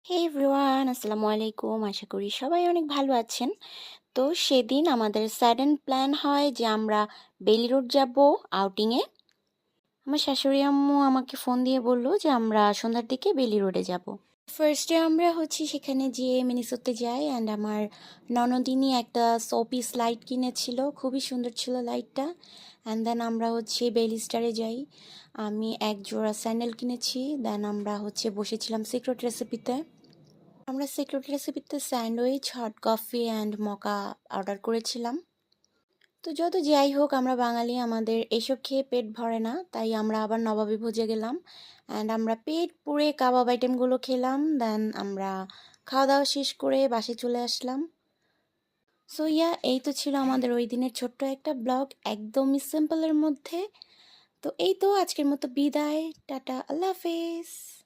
হে everyone, আসসালামু আলাইকুম। আশা করি সবাই অনেক ভালো আছেন। তো সেদিন আমাদের সাডেন প্ল্যান হয় যে আমরা বেলি রোড যাব আউটিংয়ে। আমার শাশুড়ি আম্মু আমাকে ফোন দিয়ে বলল যে আমরা সন্ধ্যার দিকে বেলি রোডে যাব। ফার্স্টে আমরা সেখানে যেয়ে মিনিসোতে যাই অ্যান্ড আমার ননদিনী একটা শোপিস লাইট কিনেছিল, খুবই সুন্দর ছিল লাইটটা। অ্যান্ড দেন আমরা বেলি স্টারে যাই। আমি এক জোড়া স্যান্ডেল কিনেছি। দেন আমরা বসেছিলাম সিক্রেট রেসিপিতে। আমরা সিক্রেট রেসিপিতে sandwich, hot coffee and মকা order করেছিলাম। তো যত যাই হোক, আমরা বাঙালি, আমাদের এসব খেয়ে পেট ভরে না, তাই আমরা আবার নবাবী ভোজে গেলাম অ্যান্ড আমরা পেট পুড়ে কাবাব আইটেমগুলো খেলাম। দেন আমরা খাওয়া দাওয়া শেষ করে বাসে চলে আসলাম। সো এই তো ছিল আমাদের ওই দিনের ছোট্ট একটা ব্লগ, একদমই সিম্পলের মধ্যে। তো এই তো আজকের মতো বিদায়, টাটা, আল্লাহ হাফেজ।